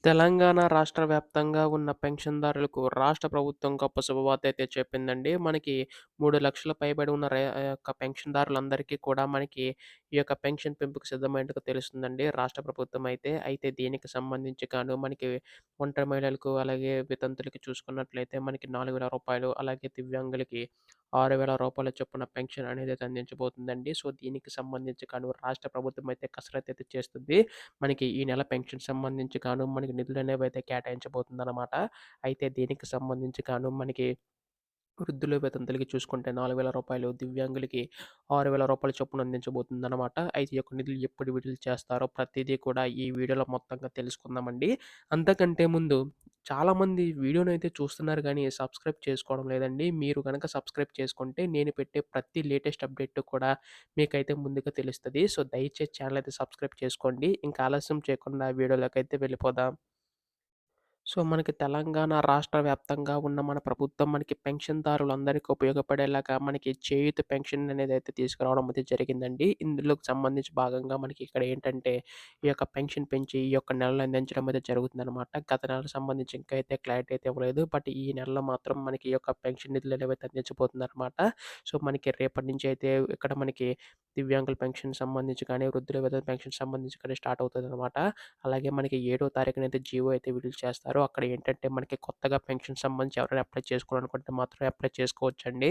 తెలంగాణ రాష్ట్ర వ్యాప్తంగా ఉన్న పెన్షన్‌దారులకు రాష్ట్ర ప్రభుత్వం గొప్ప శుభవార్తయితే చెప్పిందండి. మనకి 3,00,000 పైబడి ఉన్న యొక్క పెన్షన్‌దారులందరికీ కూడా మనకి ఈ యొక్క పెన్షన్ పెంపుకు సిద్ధమైనట్టుగా తెలుస్తుందండి రాష్ట్ర ప్రభుత్వం అయితే. అయితే దీనికి సంబంధించి గాను మనకి ఒంటరి మహిళలకు, అలాగే వితంతులకి చూసుకున్నట్లయితే మనకి రూ. 4,000 అలాగే దివ్యాంగులకి రూ. 6,000 చొప్పున పెన్షన్ అనేదైతే అందించబోతుందండి. సో, దీనికి సంబంధించి గాను రాష్ట్ర ప్రభుత్వం అయితే కసరత్తయితే చేస్తుంది. మనకి ఈ నెల పెన్షన్ సంబంధించి గాను మనకి నిధులనేవైతే కేటాయించబోతుందనమాట. అయితే దీనికి సంబంధించి గాను మనకి వృద్ధులు, వితంతులకి చూసుకుంటే రూ. 4,000 దివ్యాంగులకి రూ. 6,000 చొప్పున అందించబోతుందనమాట. అయితే ఈ యొక్క నిధులు ఎప్పుడు విడుదల చేస్తారో ప్రతీదీ కూడా ఈ వీడియోలో మొత్తంగా తెలుసుకుందామండి. అంతకంటే ముందు చాలామంది వీడియోనైతే చూస్తున్నారు గానీ సబ్స్క్రైబ్ చేసుకోవడం లేదండి. మీరు గనక సబ్స్క్రైబ్ చేసుకుంటే నేను పెట్టే ప్రతి లేటెస్ట్ అప్డేట్ కూడా మీకైతే ముందుగా తెలుస్తది. సో, దయచేసి ఛానెల్ అయితే సబ్స్క్రైబ్ చేసుకోండి. ఇంకా ఆలస్యం చేయకుండా వీడియోలోకైతే వెళ్ళిపోదాం. సో, మనకి తెలంగాణ రాష్ట్ర వ్యాప్తంగా ఉన్న మన ప్రభుత్వం మనకి పెన్షన్‌దారులందరికీ ఉపయోగపడేలాగా మనకి చేయూత పెన్షన్ అనేదైతే తీసుకురావడం అయితే జరిగిందండి. ఇందులోకి సంబంధించి భాగంగా మనకి ఇక్కడ ఏంటంటే, ఈ యొక్క పెన్షన్ పెంచి ఈ యొక్క నెలలో అందించడం అయితే జరుగుతుందనమాట. గత నెలకు సంబంధించి ఇంకా అయితే క్లారిటీ అయితే ఇవ్వలేదు. బట్ ఈ నెలలో మాత్రం మనకి ఈ యొక్క పెన్షన్ నిధులనేవైతే అందించబోతుందనమాట. సో, మనకి రేపటి నుంచి అయితే ఇక్కడ మనకి దివ్యాంగుల పెన్షన్ సంబంధించి కానీ, వృద్ధుల విధవ పెన్షన్ సంబంధించి కానీ స్టార్ట్ అవుతదనమాట. అలాగే మనకి 7వ తారీఖునైతే జీవో అయితే విడుదల చేస్తారు. అక్కడ ఏంటంటే మనకి కొత్తగా పెన్షన్ సంబంధించి ఎవరైనా అప్లై చేసుకోవాలనుకుంటే మాత్రం అప్లై చేసుకోవచ్చండి.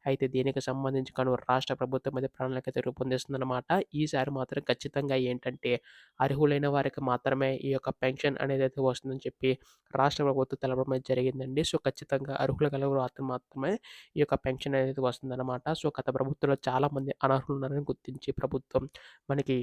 అయితే దీనికి సంబంధించి గాను రాష్ట్ర ప్రభుత్వం అయితే ప్రణాళిక అయితే రూపొందిస్తుందనమాట. ఈసారి మాత్రం ఖచ్చితంగా ఏంటంటే అర్హులైన వారికి మాత్రమే ఈ యొక్క పెన్షన్ అనేదైతే వస్తుందని చెప్పి రాష్ట్ర ప్రభుత్వం తెలపడం అయితే జరిగిందండి. సో, ఖచ్చితంగా అర్హులు గల వారికి మాత్రమే ఈ యొక్క పెన్షన్ అనేది వస్తుందనమాట. సో, గత ప్రభుత్వంలో చాలామంది అనర్హులున్నారని గుర్తించి ప్రభుత్వం మనకి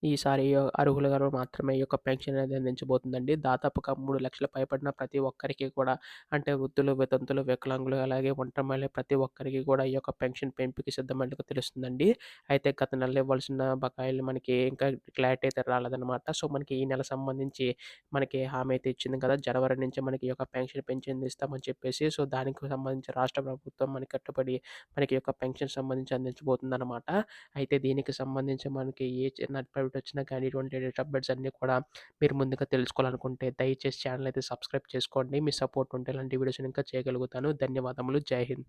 ఈసారి అర్హులు గారు మాత్రమే ఈ యొక్క పెన్షన్ అనేది అందించబోతుందండి. దాదాపుగా 3,00,000 పైబడిన ప్రతి ఒక్కరికి కూడా అంటే వృద్ధులు, వితంతులు, వికలాంగులు అలాగే ఒంటరి మహిళ ప్రతి ఒక్కరికి కూడా ఈ యొక్క పెన్షన్ పెంపుకి సిద్ధమైనట్టుగా తెలుస్తుందండి. అయితే గత నెలలో ఇవ్వాల్సిన బకాయిలు మనకి ఇంకా క్లారిటీ అయితే రాలేదనమాట. సో, మనకి ఈ నెల సంబంధించి మనకి హామీ అయితే ఇచ్చింది కదా! జనవరి నుంచి మనకి ఈ యొక్క పెన్షన్ పెంచి అందిస్తామని చెప్పేసి. సో, దానికి సంబంధించి రాష్ట్ర ప్రభుత్వం మనకి కట్టుబడి మనకి ఈ యొక్క పెన్షన్ సంబంధించి అందించబోతుందనమాట. అయితే దీనికి సంబంధించి మనకి ఏ చిన్న అప్డేట్ వచ్చినా కానీ ఇటువంటి లేటెస్ట్ అప్డేట్స్ అన్నీ కూడా మీరు ముందుగా తెలుసుకోవాలనుకుంటే దయచేసి ఛానెల్ అయితే సబ్స్క్రైబ్ చేసుకోండి. మీ సపోర్ట్ ఉంటే ఇలాంటి వీడియోస్‌ని ఇంకా చేయగలుగుతాను. ధన్యవాదములు. జై హింద్.